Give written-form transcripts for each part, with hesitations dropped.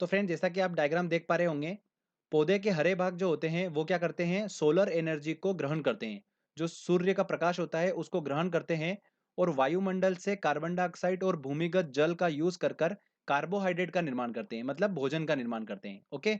तो फ्रेंड जैसा कि आप डायग्राम देख पा रहे होंगे, पौधे के हरे भाग जो होते हैं वो क्या करते हैं, सोलर एनर्जी को ग्रहण करते हैं। जो सूर्य का प्रकाश होता है उसको ग्रहण करते हैं और वायुमंडल से कार्बन डाइऑक्साइड और भूमिगत जल का यूज कर कर कार्बोहाइड्रेट का निर्माण करते हैं, मतलब भोजन का निर्माण करते हैं। ओके।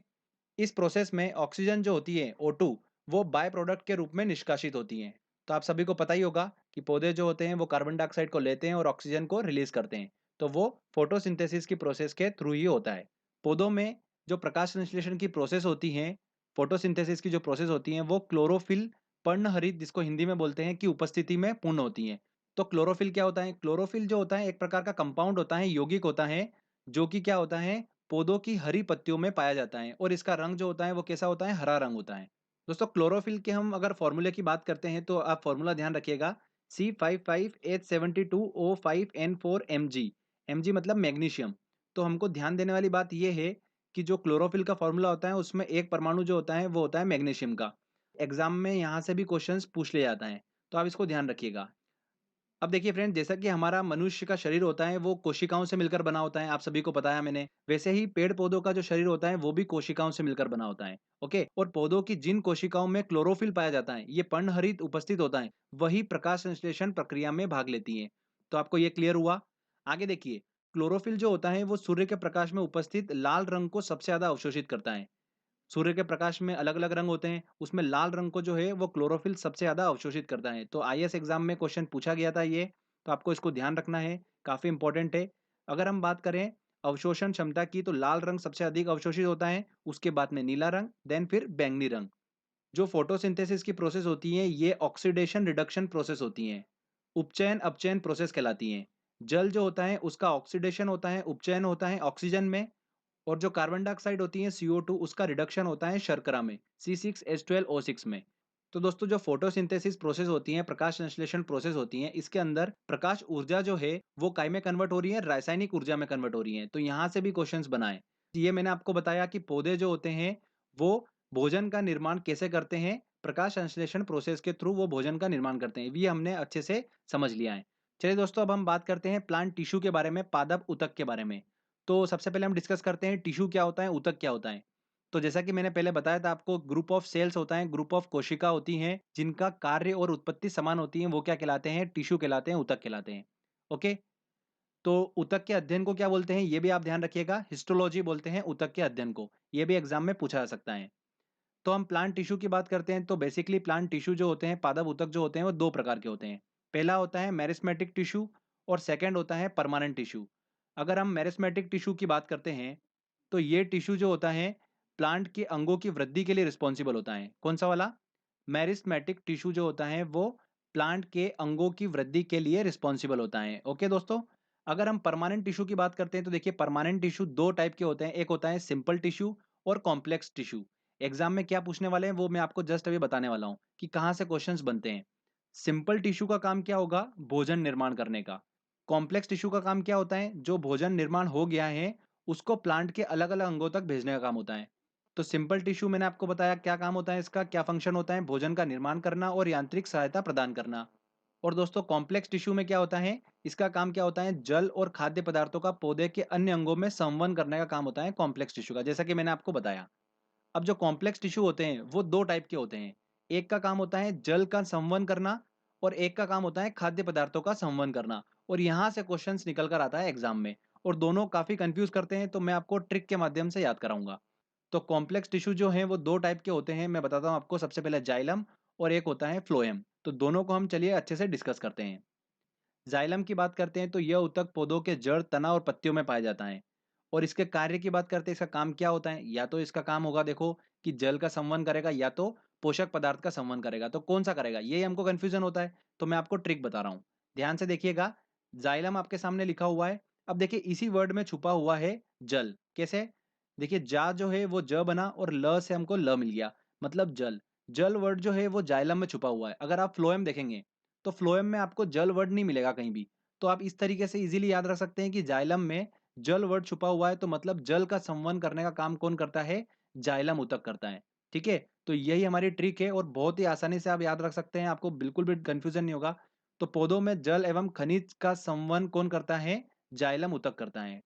इस प्रोसेस में ऑक्सीजन जो होती है O2, वो बाय प्रोडक्ट के रूप में निष्कासित होती है। तो आप सभी को पता ही होगा कि पौधे जो होते हैं वो कार्बन डाइऑक्साइड को लेते हैं और ऑक्सीजन को रिलीज करते हैं। तो वो फोटोसिंथेसिस की प्रोसेस के थ्रू ही होता है। पौधों में जो प्रकाश संश्लेषण की प्रोसेस होती है, फोटोसिंथेसिस की जो प्रोसेस होती है, वो क्लोरोफिल पर्णहरित, जिसको हिंदी में बोलते हैं, की उपस्थिति में पूर्ण होती है। तो क्लोरोफिल क्या होता है? क्लोरोफिल जो होता है एक प्रकार का कंपाउंड होता है, यौगिक होता है, जो कि क्या होता है, पौधों की हरी पत्तियों में पाया जाता है और इसका रंग जो होता है वो कैसा होता है? हरा रंग होता है। दोस्तों क्लोरोफिल के हम अगर फॉर्मूले की बात करते हैं तो आप फॉर्मूला ध्यान रखिएगा, C55H72O5N4 Mg। Mg मतलब मैग्नीशियम। तो हमको ध्यान देने वाली बात यह है कि जो क्लोरोफिल का फॉर्मूला होता है उसमें एक परमाणु जो होता है वो होता है मैग्नीशियम का। एग्जाम में यहाँ से भी क्वेश्चंस पूछ लिया जाता है, तो आप इसको ध्यान रखिएगा। अब देखिए फ्रेंड, जैसा कि हमारा मनुष्य का शरीर होता है वो कोशिकाओं से मिलकर बना होता है, आप सभी को बताया मैंने। वैसे ही पेड़ पौधों का जो शरीर होता है वो भी कोशिकाओं से मिलकर बना होता है। ओके। और पौधों की जिन कोशिकाओं में क्लोरोफिल पाया जाता है, ये पर्णहरित उपस्थित होता है, वही प्रकाश संश्लेषण प्रक्रिया में भाग लेती है। तो आपको ये क्लियर हुआ। आगे देखिए, क्लोरोफिल जो होता है वो सूर्य के प्रकाश में उपस्थित लाल रंग को सबसे ज्यादा अवशोषित करता है। सूर्य के प्रकाश में अलग-अलग रंग होते हैं, उसमें लाल रंग को जो है वो क्लोरोफिल सबसे ज़्यादा अवशोषित करता है। तो आईएएस एग्ज़ाम में क्वेश्चन पूछा गया था ये, तो आपको इसको ध्यान रखना है, काफ़ी इम्पोर्टेंट है। अगर हम बात करें अवशोषण क्षमता की, तो लाल रंग सबसे अधिक अवशोषित होता है, उसके बाद में नीला रंग, देन फिर बैंगनी रंग। जो फोटोसिंथेसिस की प्रोसेस होती है, ये ऑक्सीडेशन रिडक्शन प्रोसेस होती हैं। उपचयन अपचयन प्रोसेस कहलाती हैं। जल जो होता है उसका ऑक्सीडेशन होता है, उपचयन होता है ऑक्सीजन में, और जो कार्बन डाइऑक्साइड होती है CO2, उसका रिडक्शन होता है शर्करा में, C6H12O6 में। तो दोस्तों जो फोटोसिंथेसिस प्रोसेस होती है, प्रकाश संश्लेषण प्रोसेस होती है, इसके अंदर प्रकाश ऊर्जा जो है वो काय में कन्वर्ट हो रही है, रासायनिक ऊर्जा में कन्वर्ट हो रही है। तो यहाँ से भी क्वेश्चंस बनाए। ये मैंने आपको बताया कि पौधे जो होते हैं वो भोजन का निर्माण कैसे करते हैं, प्रकाश संश्लेषण प्रोसेस के थ्रू वो भोजन का निर्माण करते हैं, ये हमने अच्छे से समझ लिया है। चलिए दोस्तों, अब हम बात करते हैं प्लांट टिश्यू के बारे में, पादप ऊतक के बारे में। तो सबसे पहले हम डिस्कस करते हैं टिश्यू क्या होता है, ऊतक क्या होता है। तो जैसा कि मैंने पहले बताया था आपको, ग्रुप ऑफ सेल्स होता है, ग्रुप ऑफ कोशिका होती हैं, जिनका कार्य और उत्पत्ति समान होती है, वो क्या कहलाते हैं? टिश्यू कहलाते हैं, ऊतक कहलाते हैं। ओके। तो ऊतक के अध्ययन को क्या बोलते हैं, ये भी आप ध्यान रखिएगा, हिस्टोलॉजी बोलते हैं ऊतक के अध्ययन को। ये भी एग्जाम में पूछा जा सकता है। तो हम प्लांट टिश्यू की बात करते हैं, तो बेसिकली प्लांट टिश्यू जो होते हैं, पादप ऊतक जो होते हैं, वो दो प्रकार के होते हैं। पहला होता है मेरिस्मेटिक टिश्यू और सेकंड होता है परमानेंट टिश्यू। अगर हम मेरिस्मेटिक टिश्यू की बात करते हैं, तो ये टिश्यू जो होता है प्लांट के अंगों की वृद्धि के लिए रिस्पॉन्सिबल होता है। कौन सा वाला? मेरिस्मेटिक टिश्यू जो होता है वो प्लांट के अंगों की वृद्धि के लिए रिस्पॉन्सिबल होता है। ओके दोस्तों। अगर हम परमानेंट टिश्यू की बात करते हैं, तो देखिए परमानेंट टिश्यू दो टाइप के होते हैं, एक होता है सिंपल टिश्यू और कॉम्प्लेक्स टिश्यू। एग्जाम में क्या पूछने वाले हैं वो मैं आपको जस्ट अभी बताने वाला हूं कि कहां से क्वेश्चंस बनते हैं। सिंपल टिश्यू का काम क्या होगा? भोजन निर्माण करने का। कॉम्प्लेक्स टिश्यू का काम क्या होता है? जो भोजन निर्माण हो गया है उसको प्लांट के अलग अलग अंगों तक भेजने का काम होता है। तो सिंपल टिश्यू मैंने आपको बताया क्या काम होता है, इसका क्या फंक्शन होता है, भोजन का निर्माण करना और यांत्रिक सहायता प्रदान करना। और दोस्तों कॉम्प्लेक्स टिश्यू में क्या होता है, इसका काम क्या होता है, जल और खाद्य पदार्थों का पौधे के अन्य अंगों में संवहन करने का काम होता है कॉम्प्लेक्स टिश्यू का, जैसा कि मैंने आपको बताया। अब जो कॉम्प्लेक्स टिश्यू होते हैं वो दो टाइप के होते हैं। एक का काम होता है जल का संवहन करना और एक का काम होता है खाद्य पदार्थों का संवहन करना। और यहाँ से क्वेश्चंस निकल कर आता है एग्जाम में, और दोनों काफी कंफ्यूज करते हैं, तो मैं आपको ट्रिक के माध्यम से याद कराऊंगा। तो कॉम्प्लेक्स टिश्यू जो है वो दो टाइप के होते हैं, मैं बताता हूँ आपको। सबसे पहले जाइलम और एक होता है फ्लोएम। तो दोनों को हम चलिए अच्छे से डिस्कस करते हैं। जाइलम की बात करते हैं तो यह ऊतक पौधों के जड़, तना और पत्तियों में पाया जाता है। और इसके कार्य की बात करते हैं, इसका काम क्या होता है, या तो इसका काम होगा देखो कि जल का संवहन करेगा या तो पोषक पदार्थ का संवहन करेगा। तो कौन सा करेगा, यही हमको कंफ्यूजन होता है। तो मैं आपको ट्रिक बता रहा हूँ, ध्यान से देखिएगा। जाइलम आपके सामने लिखा हुआ है। अब देखिए इसी वर्ड में छुपा हुआ है जल। कैसे? देखिए जा जो है वो ज बना और ल से हमको ल मिल गया, मतलब जल। जल वर्ड जो है वो जाइलम में छुपा हुआ है। अगर आप फ्लोएम देखेंगे तो फ्लोएम में आपको जल वर्ड नहीं मिलेगा कहीं भी। तो आप इस तरीके से इजीली याद रख सकते हैं कि जाइलम में जल वर्ड छुपा हुआ है, तो मतलब जल का संवहन करने का काम कौन करता है? जाइलम ऊतक करता है। ठीक है। तो यही हमारी ट्रिक है और बहुत ही आसानी से आप याद रख सकते हैं, आपको बिल्कुल भी कंफ्यूजन नहीं होगा। तो पौधों में जल एवं खनिज का संवहन कौन करता है? जाइलम ऊतक करता है।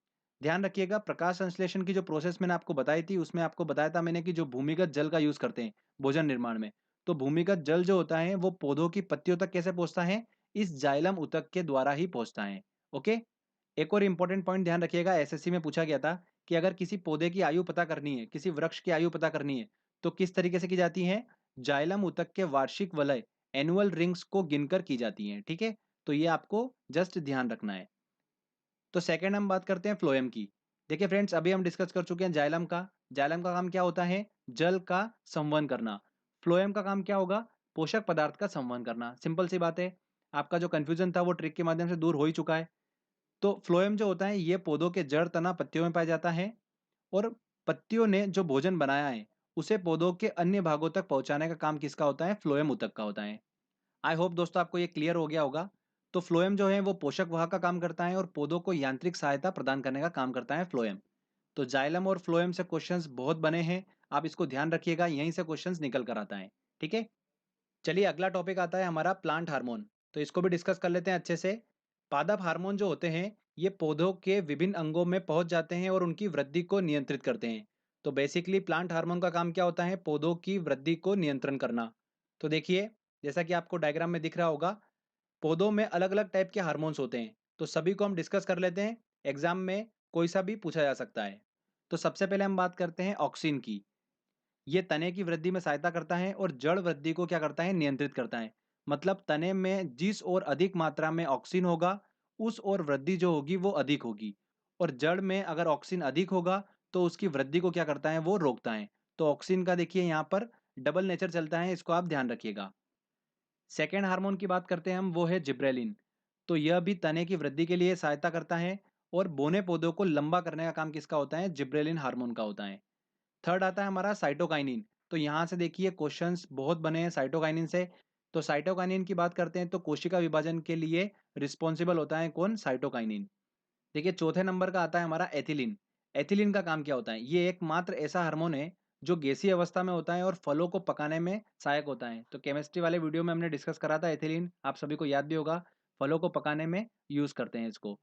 ध्यान रखिएगा, प्रकाश संश्लेषण की जो प्रोसेस मैंने आपको बताई थी, उसमें आपको बताया था मैंने कि जो भूमिगत जल का यूज़ करते हैं भोजन निर्माण में, तो भूमिगत जल जो होता है वो पौधों की पत्तियों तक कैसे पहुँचता है? इस जाइलम ऊतक के द्वारा ही पहुँचता है। ओके? एक और इम्पोर्टेंट पॉइंट ध्यान रखिएगा, एसएससी में पूछा गया था कि अगर किसी पौधे की आयु पता करनी है, किसी वृक्ष की आयु पता करनी है, तो किस तरीके से की जाती है? जाइलम ऊतक के वार्षिक वलय एनुअल रिंग्स को गिनकर की जाती हैं, ठीक है? तो ये आपको जस्ट ध्यान रखना है। तो सेकंड हम बात करते हैं फ्लोएम की। देखिए फ्रेंड्स, अभी हम डिस्कस कर चुके हैं जाइलम का। जाइलम का काम क्या होता है? जल का संवहन करना। फ्लोएम का काम क्या होगा? पोषक पदार्थ का संवहन करना। सिंपल सी बात है। आपका जो कंफ्यूजन था वो ट्रिक के माध्यम से दूर हो ही चुका है। तो फ्लोएम जो होता है ये पौधों के जड़, तना, पत्तियों में पाया जाता है और पत्तियों ने जो भोजन बनाया है उसे पौधों के अन्य भागों तक पहुंचाने का काम किसका होता है? फ्लोएम ऊतक का होता है। आई होप दोस्तों आपको ये क्लियर हो गया होगा। तो फ्लोएम जो है वो पोषक वाहक का काम करता है और पौधों को यांत्रिक सहायता प्रदान करने का काम करता है फ्लोएम। तो जाइलम और फ्लोएम से क्वेश्चंस बहुत बने हैं, आप इसको ध्यान रखिएगा, यहीं से क्वेश्चंस निकल कर आता है। ठीक है, चलिए अगला टॉपिक आता है हमारा प्लांट हार्मोन। तो इसको भी डिस्कस कर लेते हैं अच्छे से। पादप हार्मोन जो होते हैं ये पौधों के विभिन्न अंगों में पहुंच जाते हैं और उनकी वृद्धि को नियंत्रित करते हैं। तो बेसिकली प्लांट हार्मोन का काम क्या होता है? पौधों की वृद्धि को नियंत्रण करना। तो देखिए, जैसा कि आपको डायग्राम में दिख रहा होगा, पौधों में अलग अलग टाइप के हार्मोन्स होते हैं। तो सभी को हम डिस्कस कर लेते हैं, एग्जाम में कोई सा भी पूछा जा सकता है। तो सबसे पहले हम बात करते हैं ऑक्सिन की। ये तने की वृद्धि में सहायता करता है और जड़ वृद्धि को क्या करता है? नियंत्रित करता है। मतलब तने में जिस और अधिक मात्रा में ऑक्सिन होगा उस और वृद्धि जो होगी वो अधिक होगी, और जड़ में अगर ऑक्सिन अधिक होगा तो उसकी वृद्धि को क्या करता है? वो रोकता है। तो ऑक्सिन का देखिए यहाँ पर डबल नेचर चलता है, इसको आप ध्यान रखिएगा। सेकेंड हार्मोन की बात करते हैं हम, वो है जिब्रेलिन। तो यह भी तने की वृद्धि के लिए सहायता करता है और बोने पौधों को लंबा करने का काम किसका होता है? जिब्रेलिन हार्मोन का होता है। थर्ड आता है हमारा साइटोकाइनिन। तो यहाँ से देखिए क्वेश्चंस बहुत बने हैं साइटोकाइनिन से। तो साइटोकाइनिन की बात करते हैं तो कोशिका विभाजन के लिए रिस्पॉन्सिबल होता है कौन? साइटोकाइनिन। देखिए चौथे नंबर का आता है हमारा एथिलीन। एथिलीन का काम क्या होता है? ये एकमात्र ऐसा हार्मोन है जो गैसीय अवस्था में होता है और फलों को पकाने में सहायक होता है। तो केमिस्ट्री वाले वीडियो में हमने डिस्कस करा था एथिलीन, आप सभी को याद भी होगा। फलों को पकाने में यूज करते हैं इसको।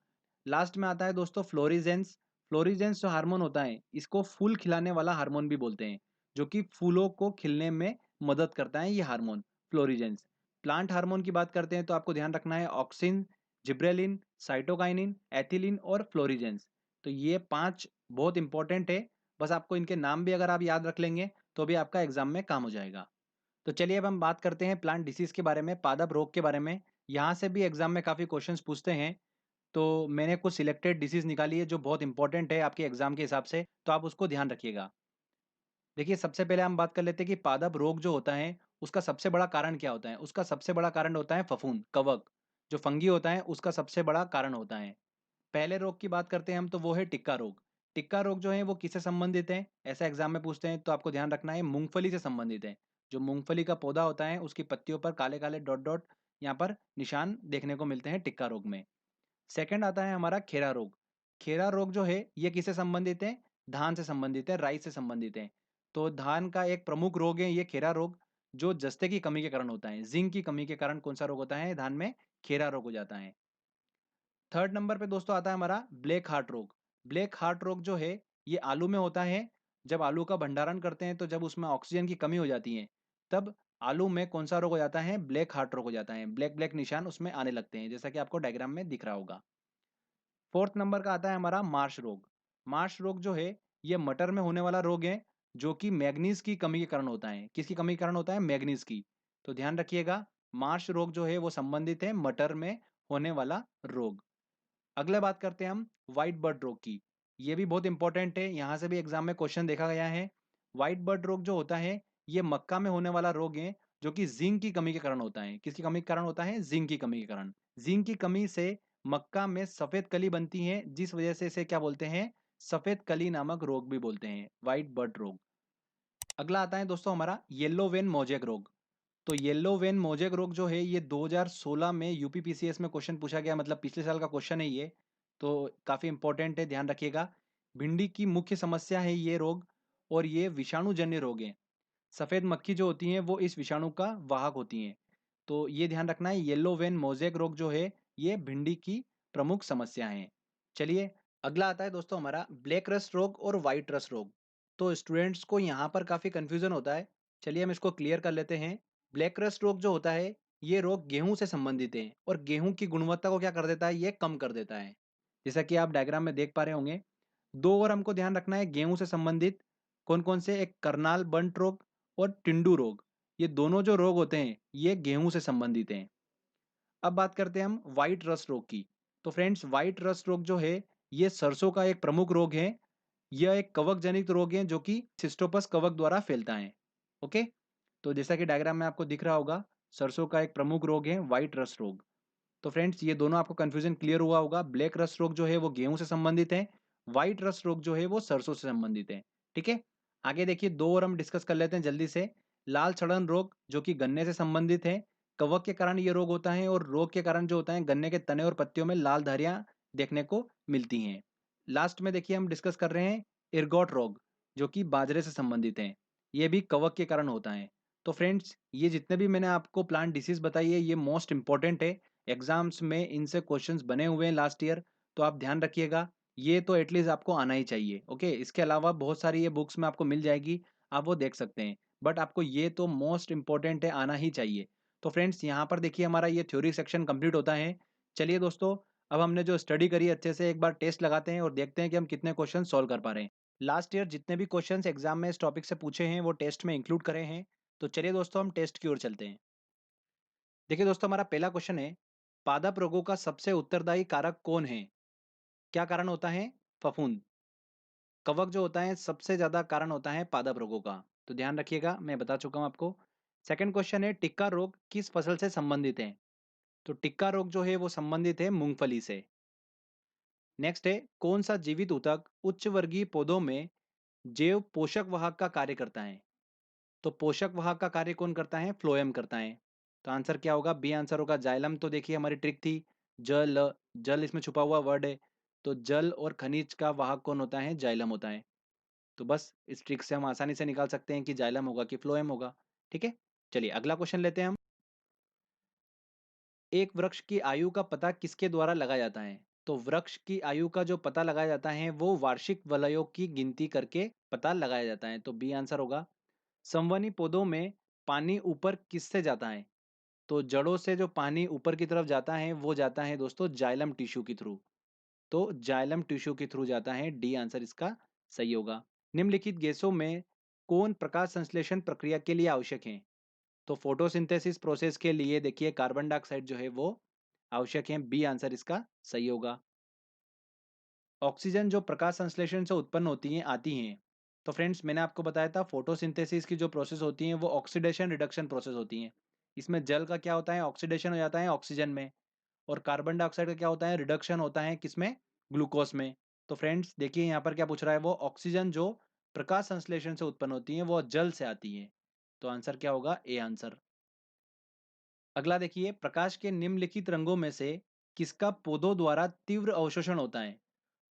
लास्ट में आता है दोस्तों फ्लोरिजेंस। फ्लोरिजेंस जो हार्मोन होता है इसको फूल खिलाने वाला हार्मोन भी बोलते हैं, जो कि फूलों को खिलने में मदद करता है ये हार्मोन फ्लोरिजेंस। प्लांट हार्मोन की बात करते हैं तो आपको ध्यान रखना है ऑक्सिन, जिब्रेलिन, साइटोकाइनिन, एथिलीन और फ्लोरिजेंस। तो ये 5 बहुत इंपॉर्टेंट है। बस आपको इनके नाम भी अगर आप याद रख लेंगे तो भी आपका एग्जाम में काम हो जाएगा। तो चलिए अब हम बात करते हैं प्लांट डिसीज के बारे में, पादप रोग के बारे में। यहाँ से भी एग्जाम में काफ़ी क्वेश्चंस पूछते हैं। तो मैंने कुछ सिलेक्टेड डिसीज निकाली है जो बहुत इंपॉर्टेंट है आपके एग्जाम के हिसाब से, तो आप उसको ध्यान रखिएगा। देखिए सबसे पहले हम बात कर लेते हैं कि पादप रोग जो होता है उसका सबसे बड़ा कारण क्या होता है? उसका सबसे बड़ा कारण होता है फफूंद, कवक। जो फंगी होता है उसका सबसे बड़ा कारण होता है। पहले रोग की बात करते हैं हम, तो वो है टिक्का रोग। टिक्का रोग जो है वो किससे संबंधित है? ऐसा एग्जाम में पूछते हैं तो आपको ध्यान रखना है मूंगफली से संबंधित है। जो मूंगफली का पौधा होता है उसकी पत्तियों पर काले काले डॉट डॉट यहाँ पर निशान देखने को मिलते हैं टिक्का रोग में। सेकंड आता है हमारा खेरा रोग। खेरा रोग जो है ये किससे संबंधित है? धान से संबंधित है, राई से संबंधित है। तो धान का एक प्रमुख रोग है ये खेरा रोग, जो जस्ते की कमी के कारण होता है। जिंक की कमी के कारण कौन सा रोग होता है? धान में खेरा रोग हो जाता है। थर्ड नंबर पे दोस्तों आता है हमारा ब्लैक हार्ट रोग। ब्लैक हार्ट रोग जो है ये आलू में होता है। जब आलू का भंडारण करते हैं तो जब उसमें ऑक्सीजन की कमी हो जाती है तब आलू में कौन सा रोग हो जाता है? ब्लैक हार्ट रोग हो जाता है। ब्लैक ब्लैक निशान उसमें आने लगते हैं, जैसा कि आपको डायग्राम में दिख रहा होगा। फोर्थ नंबर का आता है हमारा मार्श रोग। मार्श रोग जो है ये मटर में होने वाला रोग है, जो कि मैग्नीज की कमी के कारण होता है। किसकी कमी के कारण होता है? मैग्नीज की। तो ध्यान रखिएगा, मार्श रोग जो है वो संबंधित है मटर में होने वाला रोग। अगले बात करते हैं हम व्हाइट बर्ड रोग की। ये भी बहुत इंपॉर्टेंट है, यहाँ से भी एग्जाम में क्वेश्चन देखा गया है। व्हाइट बर्ड रोग जो होता है ये मक्का में होने वाला रोग है, जो कि जिंक की कमी के कारण होता है। किसकी कमी के कारण होता है? जिंक की कमी के कारण। जिंक की कमी से मक्का में सफेद कली बनती है, जिस वजह से इसे क्या बोलते हैं? सफेद कली नामक रोग भी बोलते हैं, व्हाइट बर्ड रोग। अगला आता है दोस्तों हमारा येलो वेन मोजेक रोग। तो येलो वेन मोजेक रोग जो है ये 2016 में यूपीपीसीएस में क्वेश्चन पूछा गया, मतलब पिछले साल का क्वेश्चन है ये। तो काफ़ी इंपॉर्टेंट है, ध्यान रखिएगा। भिंडी की मुख्य समस्या है ये रोग, और ये विषाणु जन्य रोग है। सफ़ेद मक्खी जो होती हैं वो इस विषाणु का वाहक होती हैं। तो ये ध्यान रखना है, येलो वेन मोजेक रोग जो है ये भिंडी की प्रमुख समस्या है। चलिए अगला आता है दोस्तों हमारा ब्लैक रस्ट रोग और व्हाइट रस्ट रोग। तो स्टूडेंट्स को यहाँ पर काफ़ी कन्फ्यूज़न होता है। चलिए हम इसको क्लियर कर लेते हैं। ब्लैक रस्ट रोग जो होता है, ये रोग गेहूँ से संबंधित है और गेहूँ की गुणवत्ता को क्या कर देता है, ये कम कर देता है। जैसा कि आप डायग्राम में देख पा रहे होंगे। 2 और हमको ध्यान रखना है गेहूँ से संबंधित कौन-कौन से, एक करनाल बंट रोग और टिंडू रोग। ये दोनों जो रोग होते हैं, ये गेहूँ से संबंधित हैं। अब बात करते हैं हम व्हाइट रस्ट रोग की। तो फ्रेंड्स व्हाइट रस्ट रोग जो है, ये सरसों का एक प्रमुख रोग है। यह एक कवक जनित रोग है जो कि सिस्टोपस कवक द्वारा फैलता है। ओके, तो जैसा कि डायग्राम में आपको दिख रहा होगा, सरसों का एक प्रमुख रोग है व्हाइट रस्ट रोग। तो फ्रेंड्स ये दोनों आपको कंफ्यूजन क्लियर हुआ होगा। ब्लैक रस्ट रोग जो है वो गेहूं से संबंधित है, व्हाइट रस्ट रोग जो है वो सरसों से संबंधित है। ठीक है, आगे देखिए 2 और हम डिस्कस कर लेते हैं जल्दी से। लाल सड़न रोग जो कि गन्ने से संबंधित है, कवक के कारण ये रोग होता है और रोग के कारण जो होता है गन्ने के तने और पत्तियों में लाल धारियां देखने को मिलती हैं। लास्ट में देखिए हम डिस्कस कर रहे हैं इरगॉट रोग जो कि बाजरे से संबंधित है। ये भी कवक के कारण होता है। तो फ्रेंड्स ये जितने भी मैंने आपको प्लांट डिसीज बताई है, ये मोस्ट इंपॉर्टेंट है। एग्जाम्स में इनसे क्वेश्चंस बने हुए हैं लास्ट ईयर, तो आप ध्यान रखिएगा। ये तो एटलीस्ट आपको आना ही चाहिए। ओके, इसके अलावा बहुत सारी ये बुक्स में आपको मिल जाएगी, आप वो देख सकते हैं। बट आपको ये तो मोस्ट इंपॉर्टेंट है, आना ही चाहिए। तो फ्रेंड्स यहाँ पर देखिए हमारा ये थ्योरी सेक्शन कंप्लीट होता है। चलिए दोस्तों, अब हमने जो स्टडी करी अच्छे से, एक बार टेस्ट लगाते हैं और देखते हैं कि हम कितने क्वेश्चन सॉल्व कर पा रहे हैं। लास्ट ईयर जितने भी क्वेश्चंस एग्जाम में इस टॉपिक से पूछे हैं वो टेस्ट में इंक्लूड करे हैं। तो चलिए दोस्तों हम टेस्ट की ओर चलते हैं। देखिए दोस्तों हमारा पहला क्वेश्चन है, पादप रोगों का सबसे उत्तरदायी कारक कौन है? क्या कारण होता है? फफूंद। कवक जो होता है सबसे ज्यादा कारण होता है पादप रोगों का। तो ध्यान रखिएगा, मैं बता चुका हूं आपको। सेकंड क्वेश्चन है, टिक्का रोग किस फसल से संबंधित है? तो टिक्का रोग जो है वो संबंधित है मूंगफली से। नेक्स्ट है, कौन सा जीवित ऊतक उच्च वर्गीय पौधों में जैव पोषक वाहक का कार्य करता है? तो पोषक वाहक का कार्य कौन करता है? फ्लोएम करता है। तो आंसर क्या होगा? बी आंसर होगा जाइलम। तो देखिए हमारी ट्रिक थी, जल जल इसमें छुपा हुआ वर्ड है, तो जल और खनिज का वाहक कौन होता है? जाइलम होता है। तो बस इस ट्रिक से हम आसानी से निकाल सकते हैं कि जाइलम होगा कि फ्लोएम होगा। ठीक है, चलिए अगला क्वेश्चन लेते हैं हम। एक वृक्ष की आयु का पता किसके द्वारा लगाया जाता है? तो वृक्ष की आयु का जो पता लगाया जाता है वो वार्षिक वलयों की गिनती करके पता लगाया जाता है। तो बी आंसर होगा। संवहनी पौधों में पानी ऊपर किससे जाता है? तो जड़ों से जो पानी ऊपर की तरफ जाता है वो जाता है दोस्तों जाइलम टिश्यू के थ्रू। तो जाइलम टिश्यू के थ्रू जाता है, डी आंसर इसका सही होगा। निम्नलिखित गैसों में कौन प्रकाश संश्लेषण प्रक्रिया के लिए आवश्यक है? तो फोटोसिंथेसिस प्रोसेस के लिए देखिए कार्बन डाइऑक्साइड जो है वो आवश्यक है, बी आंसर इसका सही होगा। ऑक्सीजन जो प्रकाश संश्लेषण से उत्पन्न होती हैं आती हैं। तो फ्रेंड्स मैंने आपको बताया था फोटोसिंथेसिस की जो प्रोसेस होती हैं वो ऑक्सीडेशन रिडक्शन प्रोसेस होती हैं। इसमें जल का क्या होता है? ऑक्सीडेशन हो जाता है ऑक्सीजन में, और कार्बन डाइऑक्साइड का क्या होता है? रिडक्शन होता है किसमें? ग्लूकोज में। तो फ्रेंड्स देखिए यहाँ पर क्या पूछ रहा है, वो ऑक्सीजन जो प्रकाश संश्लेषण से उत्पन्न होती है वो जल से आती है। तो आंसर क्या होगा? A answer. अगला देखिए, प्रकाश के निम्नलिखित रंगों में से किसका पौधों द्वारा तीव्र अवशोषण होता है?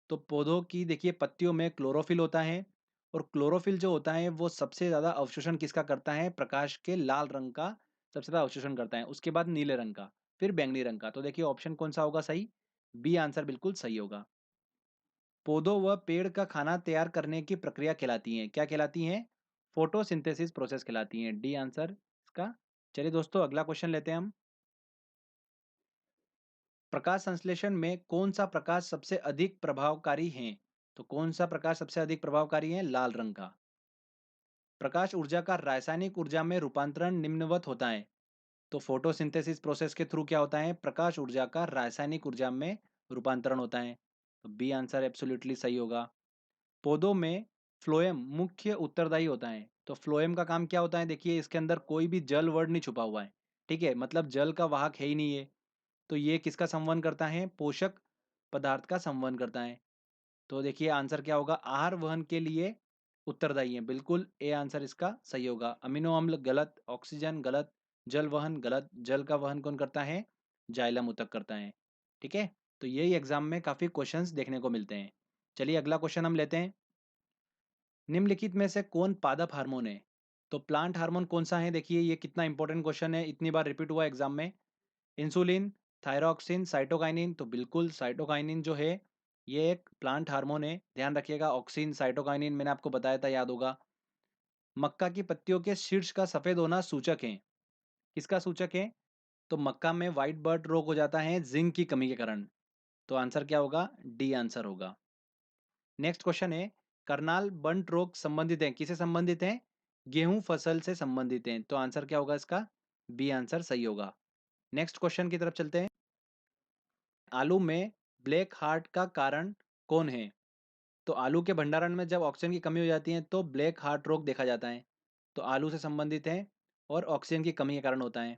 तो पौधों की देखिए पत्तियों में क्लोरोफिल होता है, और क्लोरोफिल जो होता है वो सबसे ज्यादा अवशोषण किसका करता है? प्रकाश के लाल रंग का सबसे ज्यादा अवशोषण करता है, उसके बाद नीले रंग का, फिर बैंगनी रंग का। तो देखिए ऑप्शन कौन सा होगा सही? बी आंसर बिल्कुल सही होगा। पौधों व पेड़ का खाना तैयार करने की प्रक्रिया कहलाती है, क्या कहलाती है? फोटोसिंथेसिस प्रोसेस कहलाती है, डी आंसर इसका। चलिए दोस्तों अगला क्वेश्चन लेते हैं हम। प्रकाश संश्लेषण में कौन सा प्रकाश सबसे अधिक प्रभावकारी है? तो कौन सा प्रकाश सबसे अधिक प्रभावकारी है? लाल रंग का। प्रकाश ऊर्जा का रासायनिक ऊर्जा में रूपांतरण निम्नवत होता है। तो फोटोसिंथेसिस प्रोसेस के थ्रू क्या होता है? प्रकाश ऊर्जा का रासायनिक ऊर्जा में रूपांतरण होता है। तो बी आंसर एब्सोल्युटली सही होगा। पौधों में फ्लोएम मुख्य उत्तरदायी होता है। तो फ्लोएम का काम क्या होता है? देखिए इसके अंदर कोई भी जल वर्ड नहीं छुपा हुआ है। ठीक है, मतलब जल का वाहक है ही नहीं है। तो ये किसका संवहन करता है? पोषक पदार्थ का संवहन करता है। तो देखिए आंसर क्या होगा? आहार वहन के लिए उत्तरदायी है, बिल्कुल ए आंसर इसका सही होगा। अमीनो अम्ल गलत, ऑक्सीजन गलत, जल वहन गलत। जल का वहन कौन करता है? जाइलम ऊतक करता है। ठीक है, तो यही एग्जाम में काफी क्वेश्चंस देखने को मिलते हैं। चलिए अगला क्वेश्चन हम लेते हैं। निम्नलिखित में से कौन पादप हार्मोन है? तो प्लांट हार्मोन कौन सा है? देखिए ये कितना इंपॉर्टेंट क्वेश्चन है, इतनी बार रिपीट हुआ एग्जाम में। Insulin, thyroxine, cytokinin. तो बिल्कुल साइटोकाइनिन जो है ये एक प्लांट हार्मोन है, ध्यान रखिएगा। ऑक्सिन, साइटोकाइनिन मैंने आपको बताया था, याद होगा। मक्का की पत्तियों के शीर्ष का सफेद होना सूचक है। किसका सूचक है? तो मक्का में व्हाइट बर्ड रोग हो जाता है जिंक की कमी के कारण। तो आंसर क्या होगा? डी आंसर होगा। नेक्स्ट क्वेश्चन है, करनाल बंट रोग संबंधित है, किसे संबंधित है? गेहूं फसल से संबंधित है। तो आंसर क्या होगा इसका? बी आंसर सही होगा। नेक्स्ट क्वेश्चन की तरफ चलते हैं। आलू में ब्लैक हार्ट का कारण कौन है? तो आलू के भंडारण में जब ऑक्सीजन की कमी हो जाती है तो ब्लैक हार्ट रोग देखा जाता है। तो आलू से संबंधित है और ऑक्सीजन की कमी के कारण होता है।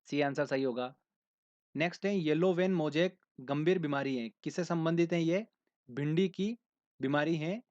सी आंसर सही होगा। नेक्स्ट है, येलो वेन मोजेक गंभीर बीमारी है, किससे संबंधित है ये? भिंडी की बीमारी है